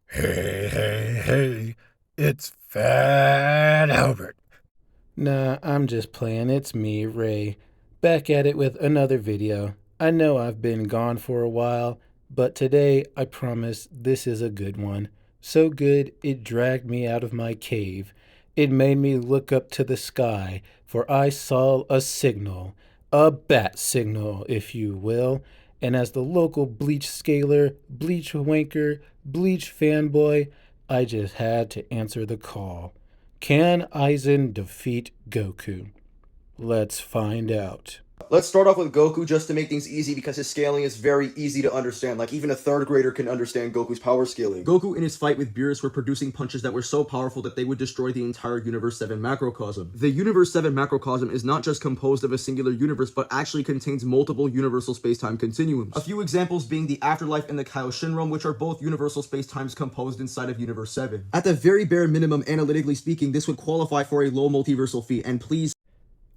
Hey, it's Fat Albert. Nah, I'm just playing. It's me, Ray. Back at it with another video. I know I've been gone for a while, but today I promise this is a good one. So good, it dragged me out of my cave. It made me look up to the sky, for I saw a signal. A bat signal, if you will. And as the local bleach scaler, bleach wanker, bleach fanboy, I just had to answer the call. Can Aizen defeat Goku? Let's find out. Let's start off with Goku just to make things easy because his scaling is very easy to understand. Like, even a third grader can understand Goku's power scaling. Goku in his fight with Beerus were producing punches that were so powerful that they would destroy the entire Universe 7 macrocosm. The Universe 7 macrocosm is not just composed of a singular universe, but actually contains multiple universal space-time continuums. A few examples being the Afterlife and the Kaioshinron, which are both universal space-times composed inside of Universe 7. At the very bare minimum, analytically speaking, this would qualify for a low multiversal feat, and please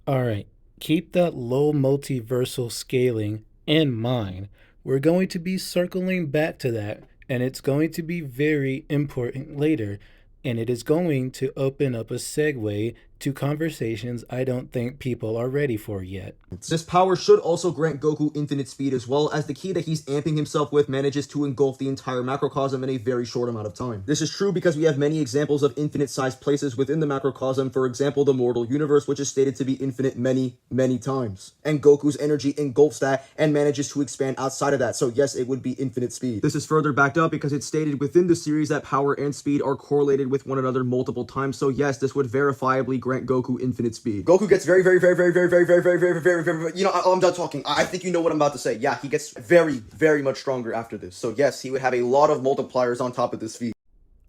Alright, keep that low multiversal scaling in mind. We're going to be circling back to that, and it's going to be very important later, and it is going to open up a segue to conversations I don't think people are ready for yet. this power should also grant Goku infinite speed as well, as the key that he's amping himself with manages to engulf the entire macrocosm in a very short amount of time. This is true because we have many examples of infinite-sized places within the macrocosm, for example the mortal universe, which is stated to be infinite many times. And Goku's energy engulfs that and manages to expand outside of that, so yes, it would be infinite speed. This is further backed up because it's stated within the series that power and speed are correlated with one another multiple times, so yes, this would verifiably grant Goku infinite speed. Goku gets very, you know, I'm done talking. I think you know what I'm about to say. Yeah, he gets very much stronger after this. So yes, he would have a lot of multipliers on top of this feat.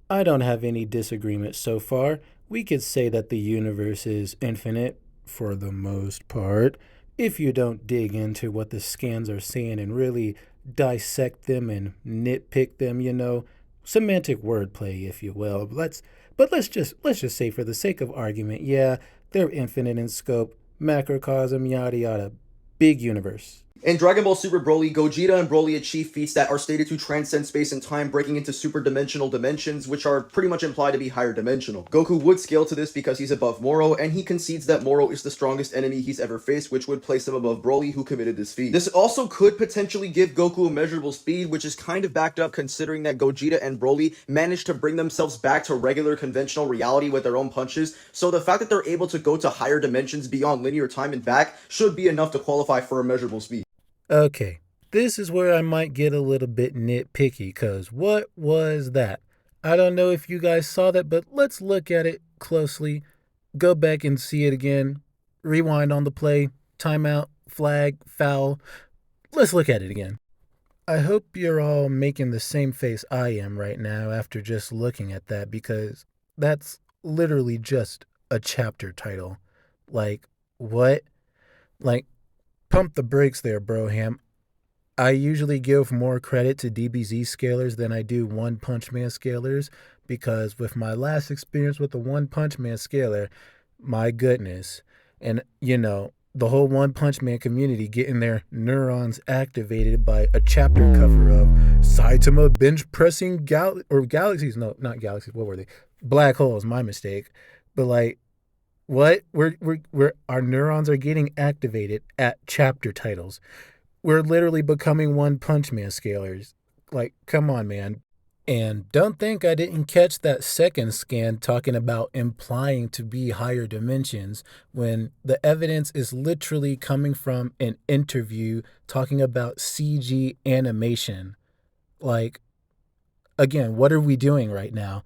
I don't have any disagreement so far. We could say that the universe is infinite for the most part, if you don't dig into what the scans are saying and really dissect them and nitpick them. Semantic wordplay, if you will. Let's just say for the sake of argument, yeah, they're infinite in scope, macrocosm, yada yada, big universe. In Dragon Ball Super Broly, Gogeta and Broly achieve feats that are stated to transcend space and time, breaking into super-dimensional dimensions, which are pretty much implied to be higher dimensional. Goku would scale to this because he's above Moro, and he concedes that Moro is the strongest enemy he's ever faced, which would place him above Broly, who committed this feat. This also could potentially give Goku immeasurable speed, which is kind of backed up considering that Gogeta and Broly managed to bring themselves back to regular conventional reality with their own punches, so the fact that they're able to go to higher dimensions beyond linear time and back should be enough to qualify for immeasurable speed. Okay, this is where I might get a little bit nitpicky, because what was that? I don't know if you guys saw that, but let's look at it closely. Go back and see it again. Rewind on the play. Timeout, flag, foul. Let's look at it again. I hope you're all making the same face I am right now after just looking at that, because that's literally just a chapter title. Like, what? Like, pump the brakes there, Broham. I usually give more credit to DBZ scalers than I do One Punch Man scalers, because with my last experience with the One Punch Man scaler, my goodness, and the whole One Punch Man community getting their neurons activated by a chapter cover of Saitama bench pressing galaxies. No, not galaxies. What were they? Black holes. My mistake. But like, what? We're our neurons are getting activated at chapter titles. We're literally becoming One Punch Man scalers. Like, come on, man. And don't think I didn't catch that second scan talking about implying to be higher dimensions when the evidence is literally coming from an interview talking about CG animation. Like, again, what are we doing right now?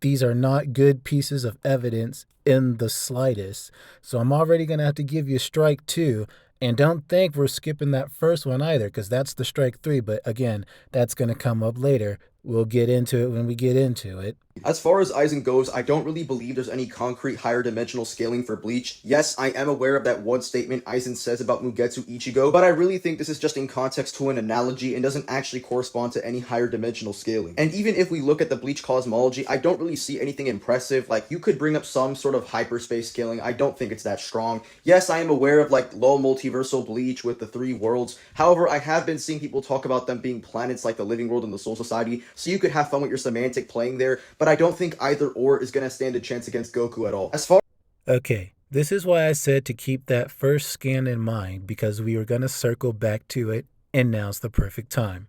These are not good pieces of evidence in the slightest. So I'm already going to have to give you strike two. And don't think we're skipping that first one either, because that's the strike three. But again, that's going to come up later. We'll get into it when we get into it. As far as Aizen goes, I don't really believe there's any concrete higher dimensional scaling for Bleach. Yes, I am aware of that one statement Aizen says about Mugetsu Ichigo, but I really think this is just in context to an analogy and doesn't actually correspond to any higher dimensional scaling. And even if we look at the Bleach cosmology, I don't really see anything impressive. Like, you could bring up some sort of hyperspace scaling. I don't think it's that strong. Yes, I am aware of like low multiversal Bleach with the 3 worlds. However, I have been seeing people talk about them being planets like the Living World and the Soul Society, so you could have fun with your semantic playing there, but I don't think either or is going to stand a chance against Goku at all. As far Okay, this is why I said to keep that first scan in mind because we were going to circle back to it, and now's the perfect time.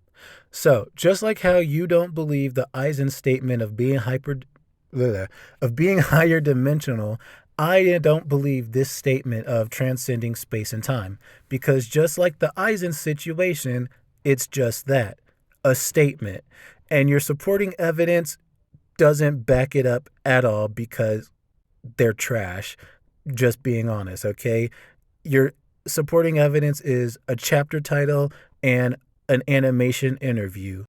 So, just like how you don't believe the Aizen statement of being of being higher dimensional, I don't believe this statement of transcending space and time because just like the Aizen situation, it's just that, a statement. And your supporting evidence doesn't back it up at all because they're trash. Just being honest, okay? Your supporting evidence is a chapter title and an animation interview.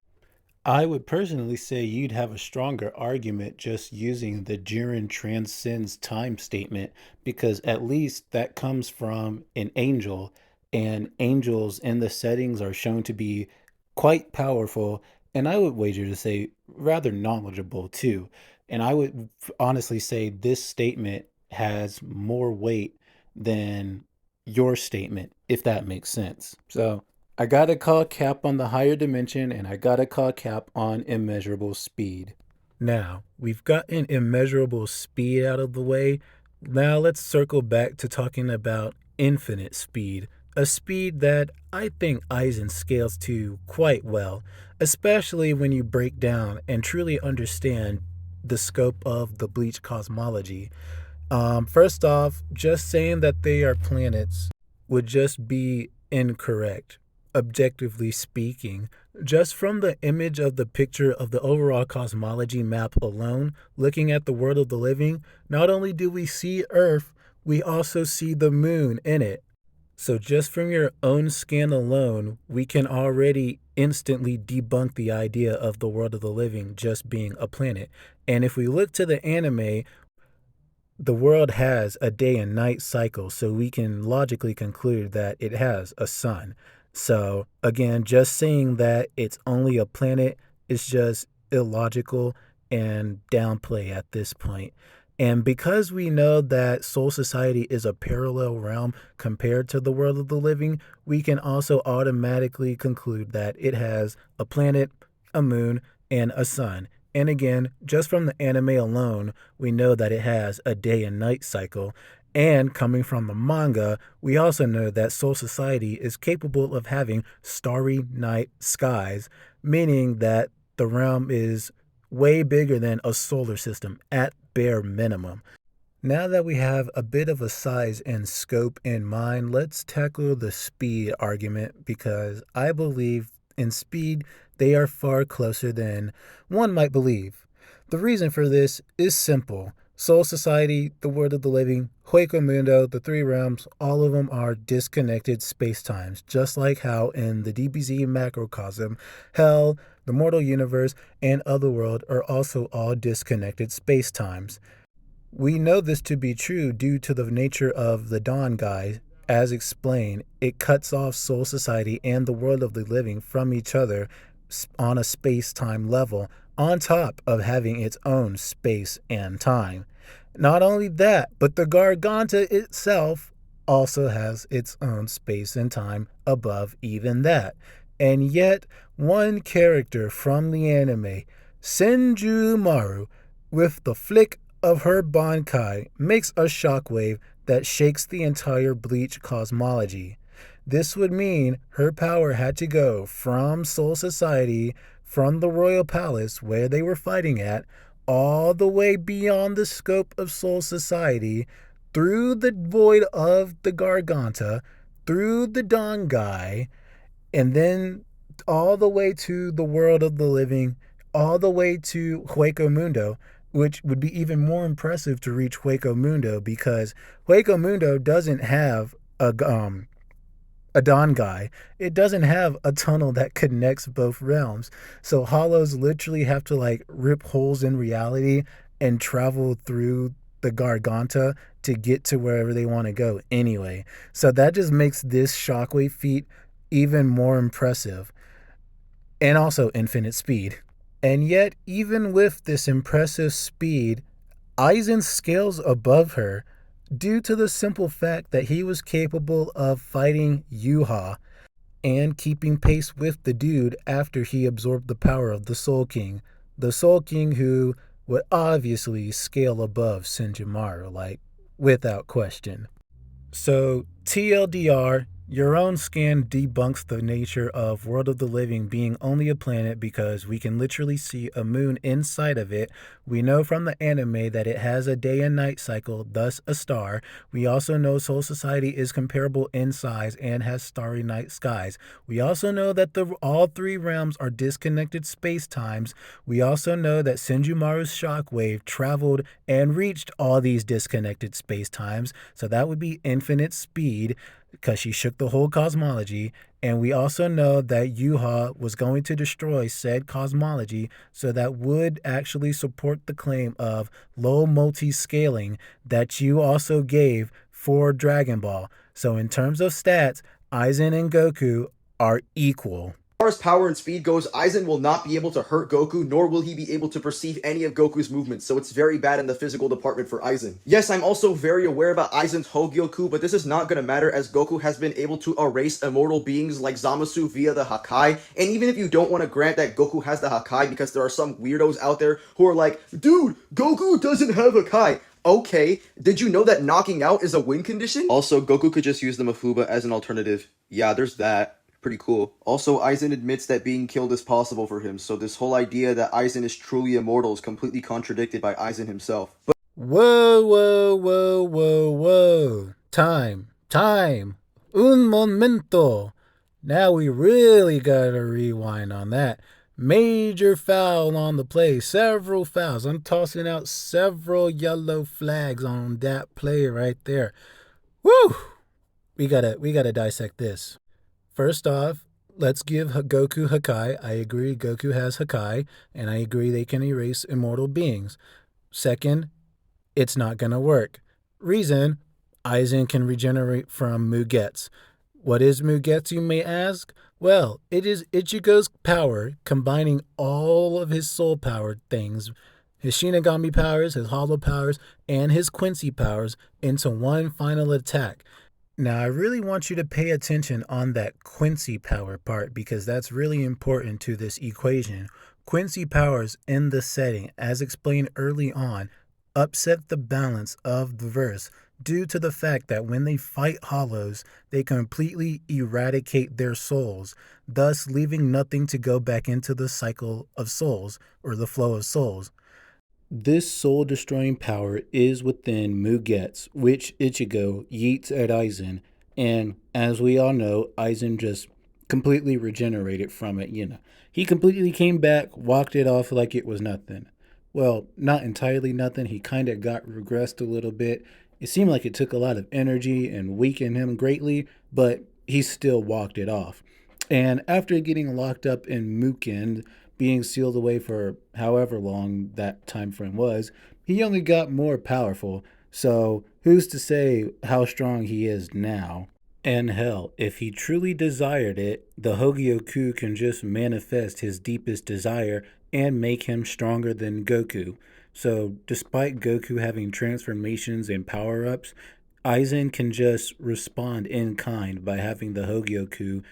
I would personally say you'd have a stronger argument just using the Jiren transcends time statement because at least that comes from an angel, and angels in the settings are shown to be quite powerful, and I would wager to say rather knowledgeable too. And I would honestly say this statement has more weight than your statement, if that makes sense. So I gotta call cap on the higher dimension and I gotta call cap on immeasurable speed. Now, we've gotten immeasurable speed out of the way. Now let's circle back to talking about infinite speed, a speed that I think Aizen scales to quite well, especially when you break down and truly understand the scope of the Bleach cosmology. First off, just saying that they are planets would just be incorrect, objectively speaking. Just from the image of the picture of the overall cosmology map alone, looking at the world of the living, not only do we see Earth, we also see the moon in it. So, just from your own scan alone, we can already instantly debunk the idea of the world of the living just being a planet. And if we look to the anime, the world has a day and night cycle, so we can logically conclude that it has a sun. So, again, just saying that it's only a planet is just illogical and downplay at this point. And because we know that Soul Society is a parallel realm compared to the world of the living, we can also automatically conclude that it has a planet, a moon, and a sun. And again, just from the anime alone, we know that it has a day and night cycle. And coming from the manga, we also know that Soul Society is capable of having starry night skies, meaning that the realm is way bigger than a solar system at bare minimum. Now that we have a bit of a size and scope in mind, let's tackle the speed argument because I believe in speed they are far closer than one might believe. The reason for this is simple. Soul Society, the world of the living, Hueco Mundo, the three realms, all of them are disconnected spacetimes, just like how in the DBZ macrocosm, Hell, the mortal universe, and Otherworld are also all disconnected spacetimes. We know this to be true due to the nature of the Dawn Guide. As explained, it cuts off Soul Society and the world of the living from each other on a space-time level, on top of having its own space and time. Not only that, but the Garganta itself also has its own space and time above even that. And yet, one character from the anime, Senju Maru, with the flick of her Bankai, makes a shockwave that shakes the entire Bleach cosmology. This would mean her power had to go from Soul Society, from the Royal Palace where they were fighting at, all the way beyond the scope of Soul Society, through the void of the Garganta, through the Dangai, and then all the way to the world of the living, all the way to Hueco Mundo, which would be even more impressive to reach Hueco Mundo because Hueco Mundo doesn't have a Don guy. It doesn't have a tunnel that connects both realms. So hollows literally have to like rip holes in reality and travel through the Garganta to get to wherever they want to go anyway. So that just makes this shockwave feat even more impressive. And also infinite speed. And yet, even with this impressive speed, Aizen scales above her due to the simple fact that he was capable of fighting Yuha. and keeping pace with the dude after he absorbed the power of the Soul King. The Soul King who would obviously scale above Senjumaru, like, without question. So, TLDR, your own scan debunks the nature of World of the Living being only a planet because we can literally see a moon inside of it. We know from the anime that it has a day and night cycle, thus a star. We also know Soul Society is comparable in size and has starry night skies. We also know that all three realms are disconnected space times. We also know that Senjumaru's shockwave traveled and reached all these disconnected space times, so that would be infinite speed because she shook the whole cosmology. And we also know that Yuha was going to destroy said cosmology, so that would actually support the claim of low multi-scaling that you also gave for Dragon Ball. So in terms of stats, Aizen and Goku are equal. As far as power and speed goes, Aizen will not be able to hurt Goku, nor will he be able to perceive any of Goku's movements, so it's very bad in the physical department for Aizen. Yes, I'm also very aware about Aizen's Hogyoku, but this is not going to matter as Goku has been able to erase immortal beings like Zamasu via the Hakai, and even if you don't want to grant that Goku has the Hakai because there are some weirdos out there who are like, dude, Goku doesn't have Hakai. Okay, did you know that knocking out is a win condition? Also, Goku could just use the Mafuba as an alternative. Yeah, there's that. Pretty cool. Also, Aizen admits that being killed is possible for him, so this whole idea that Aizen is truly immortal is completely contradicted by Aizen himself. But Whoa, whoa, whoa, whoa, whoa. Time. Un momento. Now we really gotta rewind on that. Major foul on the play. Several fouls. I'm tossing out several yellow flags on that play right there. Woo! We gotta dissect this. First off, let's give Goku Hakai. I agree Goku has Hakai, and I agree they can erase immortal beings. Second, it's not going to work. Reason, Aizen can regenerate from Mugetsu. What is Mugetsu, you may ask? Well, it is Ichigo's power combining all of his soul powered things, his Shinigami powers, his Hollow powers, and his Quincy powers into one final attack. Now, I really want you to pay attention on that Quincy power part because that's really important to this equation. Quincy powers in the setting, as explained early on, upset the balance of the verse due to the fact that when they fight hollows, they completely eradicate their souls, thus leaving nothing to go back into the cycle of souls or the flow of souls. This soul-destroying power is within Mugetsu, which Ichigo yeets at Aizen, and as we all know, Aizen just completely regenerated from it, He completely came back, walked it off like it was nothing. Well, not entirely nothing. He kind of got regressed a little bit. It seemed like it took a lot of energy and weakened him greatly, but he still walked it off. And after getting locked up in Muken, being sealed away for however long that time frame was, he only got more powerful. So who's to say how strong he is now? And hell, if he truly desired it, the Hogyoku can just manifest his deepest desire and make him stronger than Goku. So despite Goku having transformations and power-ups, Aizen can just respond in kind by having the Hogyoku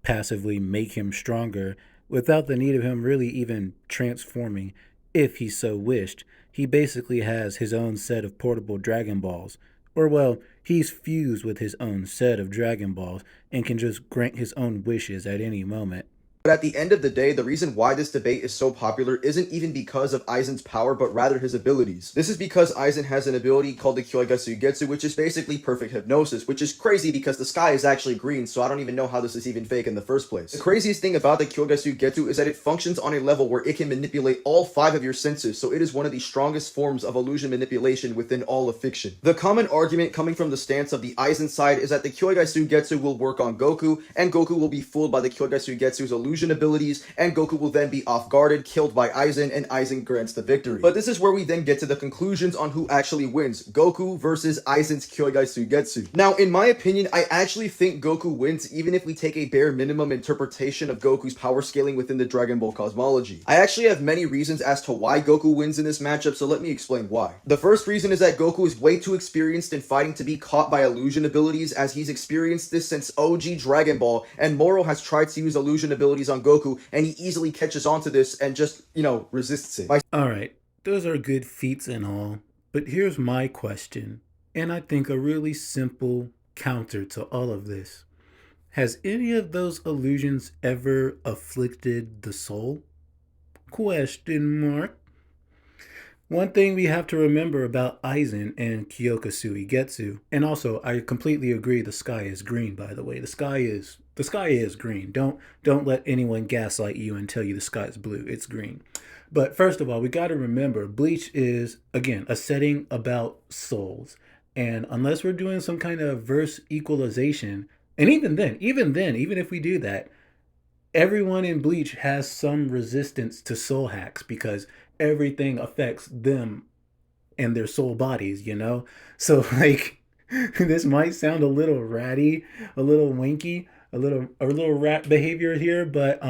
passively make him stronger without the need of him really even transforming if he so wished. He basically has his own set of portable Dragon Balls. Or, well, he's fused with his own set of Dragon Balls and can just grant his own wishes at any moment. But at the end of the day, the reason why this debate is so popular isn't even because of Aizen's power, but rather his abilities. This is because Aizen has an ability called the Kyoigatsugetsu, which is basically perfect hypnosis, which is crazy because the sky is actually green, so I don't even know how this is even fake in the first place. The craziest thing about the Kyoigatsugetsu is that it functions on a level where it can manipulate all 5 of your senses, so it is one of the strongest forms of illusion manipulation within all of fiction. The common argument coming from the stance of the Aizen side is that the Kyoigatsugetsu will work on Goku, and Goku will be fooled by the Kyoigatsugetsu's illusion illusion abilities, and Goku will then be off guarded, killed by Aizen, and Aizen grants the victory. But this is where we then get to the conclusions on who actually wins, Goku versus Aizen's Kyogai Suigetsu. Now, in my opinion, I actually think Goku wins even if we take a bare minimum interpretation of Goku's power scaling within the Dragon Ball cosmology. I actually have many reasons as to why Goku wins in this matchup, so let me explain why. The first reason is that Goku is way too experienced in fighting to be caught by illusion abilities, as he's experienced this since OG Dragon Ball, and Moro has tried to use illusion abilities on Goku, and he easily catches on to this and just, resists it. Alright, those are good feats and all, but here's my question, and I think a really simple counter to all of this. Has any of those illusions ever afflicted the soul? Question mark. One thing we have to remember about Aizen and Kyoka Suigetsu, and also I completely agree the sky is green, by the way. The sky is green. Don't let anyone gaslight you and tell you the sky is blue. It's green. But first of all, we got to remember Bleach is again a setting about souls. And unless we're doing some kind of verse equalization, and even if we do that, everyone in Bleach has some resistance to soul hacks because everything affects them and their soul bodies, you know? So like this might sound a little ratty, a little winky, a little rat behavior here, but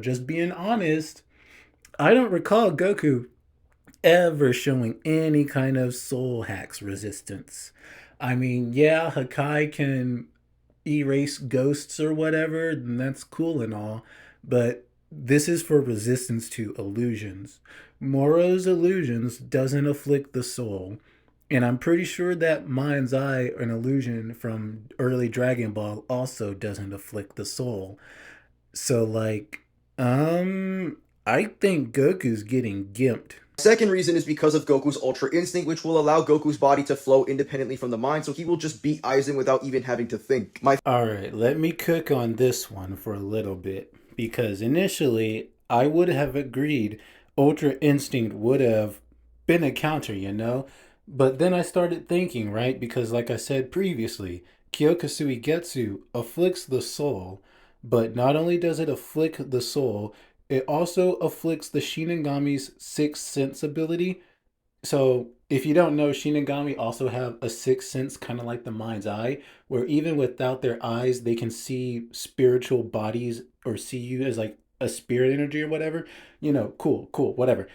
just being honest, I don't recall Goku ever showing any kind of soul hacks resistance. I mean, yeah, Hakai can erase ghosts or whatever, then that's cool and all, but this is for resistance to illusions. Moro's illusions doesn't afflict the soul, and I'm pretty sure that Mind's Eye, an illusion from early Dragon Ball, also doesn't afflict the soul. So I think Goku's getting gimped. Second reason is because of Goku's Ultra Instinct, which will allow Goku's body to flow independently from the mind, so he will just beat Aizen without even having to think. Alright, let me cook on this one for a little bit, because initially I would have agreed Ultra Instinct would have been a counter, you know? But then I started thinking, right? Because like I said previously, Kyoka Suigetsu afflicts the soul, but not only does it afflict the soul, it also afflicts the Shinigami's sixth sense ability. So if you don't know, Shinigami also have a sixth sense, kind of like the mind's eye, where even without their eyes, they can see spiritual bodies or see you as like a spirit energy or whatever. Cool, whatever.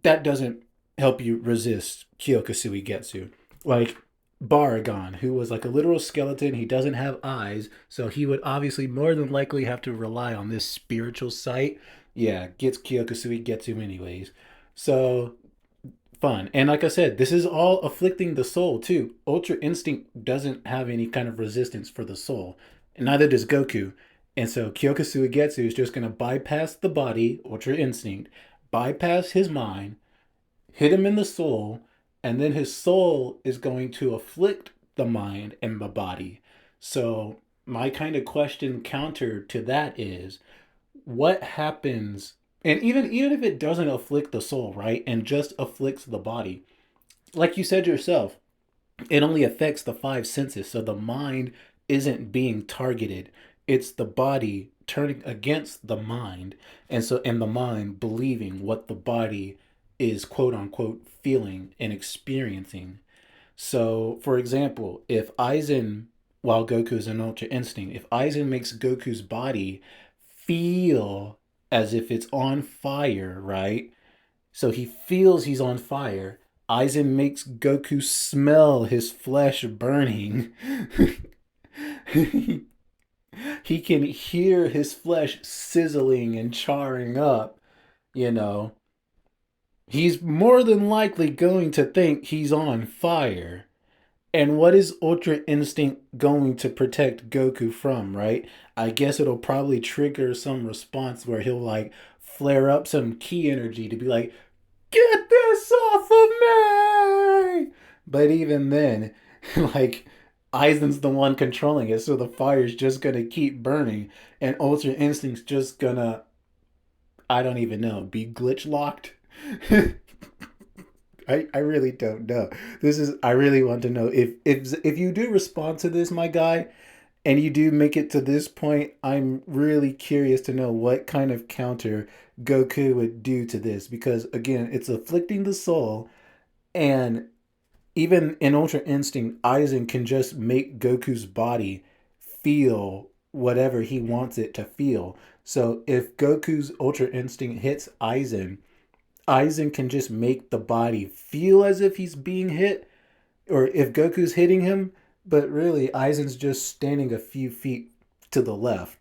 That doesn't help you resist Kyoka Suigetsu. Like Baragon, who was like a literal skeleton, he doesn't have eyes, so he would obviously more than likely have to rely on this spiritual sight. Yeah, gets Kyoka Suigetsu anyways. So fun. And like I said, this is all afflicting the soul too. Ultra Instinct doesn't have any kind of resistance for the soul, and neither does Goku. And so Kyoka Suigetsu is just going to bypass the body, Ultra Instinct, bypass his mind, hit him in the soul, and then his soul is going to afflict the mind and the body. So my kind of question counter to that is, what happens, and even if it doesn't afflict the soul, right, and just afflicts the body, like you said yourself, it only affects the five senses, so the mind isn't being targeted. It's the body turning against the mind, and the mind believing what the body is quote unquote feeling and experiencing. So for example, if Aizen, while Goku's an Ultra Instinct, if Aizen makes Goku's body feel as if it's on fire, right? So he feels he's on fire. Aizen makes Goku smell his flesh burning. He can hear his flesh sizzling and charring up, you know. He's more than likely going to think he's on fire. And what is Ultra Instinct going to protect Goku from, right? I guess it'll probably trigger some response where he'll like flare up some ki energy to be like, get this off of me! But even then, like, Aizen's the one controlling it, so the fire's just gonna keep burning, and Ultra Instinct's just gonna, I don't even know, be glitch locked? I really don't know. I really want to know if you do respond to this, my guy, and you do make it to this point, I'm really curious to know what kind of counter Goku would do to this because again, it's afflicting the soul, and even in Ultra Instinct, Aizen can just make Goku's body feel whatever he wants it to feel. So if Goku's Ultra Instinct hits Aizen, Aizen can just make the body feel as if he's being hit, or if Goku's hitting him, but really Aizen's just standing a few feet to the left.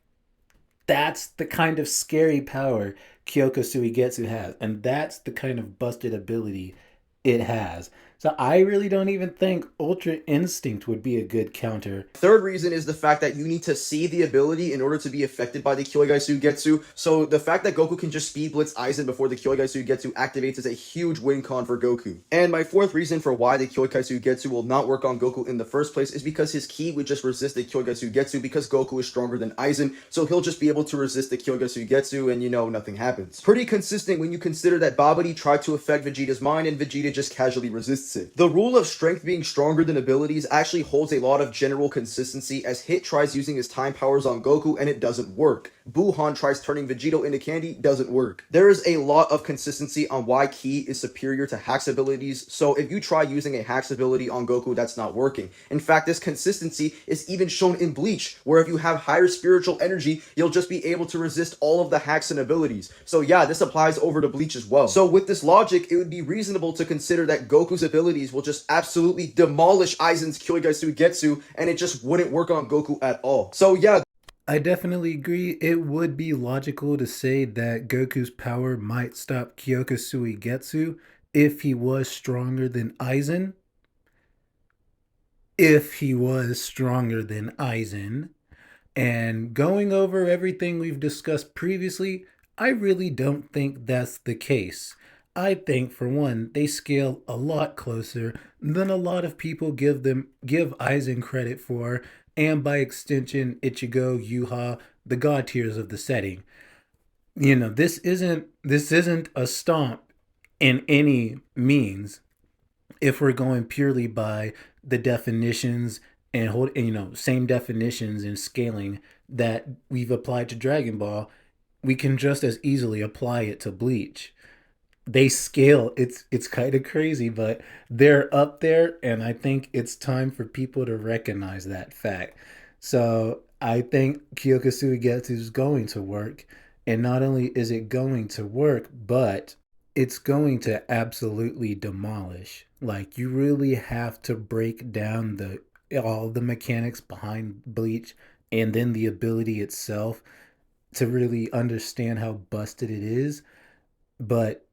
That's the kind of scary power Kyoko Suigetsu has, and that's the kind of busted ability it has. So I really don't even think Ultra Instinct would be a good counter. Third reason is the fact that you need to see the ability in order to be affected by the Kyoigai Suigetsu. So the fact that Goku can just speed blitz Aizen before the Kyoigai Suigetsu activates is a huge win con for Goku. And my fourth reason for why the Kyoigai Suigetsu will not work on Goku in the first place is because his ki would just resist the Kyoigai Suigetsu because Goku is stronger than Aizen, so he'll just be able to resist the Kyoigai Suigetsu and nothing happens. Pretty consistent when you consider that Babidi tried to affect Vegeta's mind and Vegeta just casually resists it. The rule of strength being stronger than abilities actually holds a lot of general consistency as Hit tries using his time powers on Goku and it doesn't work. Buhan tries turning Vegito into candy, doesn't work. There is a lot of consistency on why Ki is superior to Hacks abilities, so if you try using a Hacks ability on Goku, that's not working. In fact, this consistency is even shown in Bleach, where if you have higher spiritual energy, you'll just be able to resist all of the hacks and abilities. So yeah, this applies over to Bleach as well. So with this logic, it would be reasonable to consider that Goku's abilities will just absolutely demolish Aizen's Kyoigai Suigetsu, and it just wouldn't work on Goku at all. So yeah, I definitely agree. It would be logical to say that Goku's power might stop Kyoka Suigetsu if he was stronger than Aizen. If he was stronger than Aizen. And going over everything we've discussed previously, I really don't think that's the case. I think for one, they scale a lot closer than a lot of people give Aizen credit for, and by extension, Ichigo, Yuha, the god tiers of the setting. This isn't a stomp in any means if we're going purely by the definitions and same definitions and scaling that we've applied to Dragon Ball, we can just as easily apply it to Bleach. They scale. It's kind of crazy, but they're up there, and I think it's time for people to recognize that fact. So I think Kyoka Suigetsu is going to work, and not only is it going to work, but it's going to absolutely demolish. Like you really have to break down the all the mechanics behind Bleach and then the ability itself to really understand how busted it is. But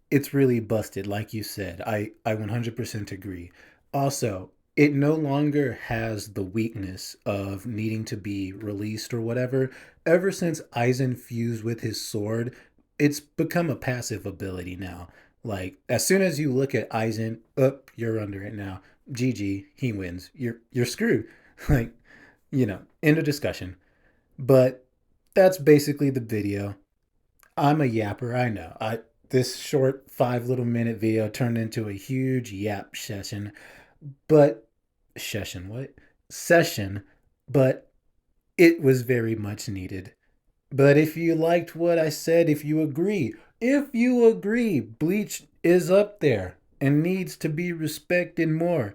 it's really busted, like you said. I 100% agree. Also, it no longer has the weakness of needing to be released or whatever. Ever since Aizen fused with his sword, it's become a passive ability now. Like as soon as you look at Aizen, up, you're under it now. GG, he wins. You're screwed. Like, end of discussion. But that's basically the video. I'm a yapper, I know. I This short 5 little minute video turned into a huge yap session, but session what? Session, but it was very much needed. But if you liked what I said, if you agree, Bleach is up there and needs to be respected more.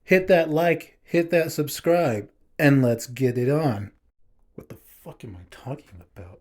Hit that like, hit that subscribe, and let's get it on. What the fuck am I talking about?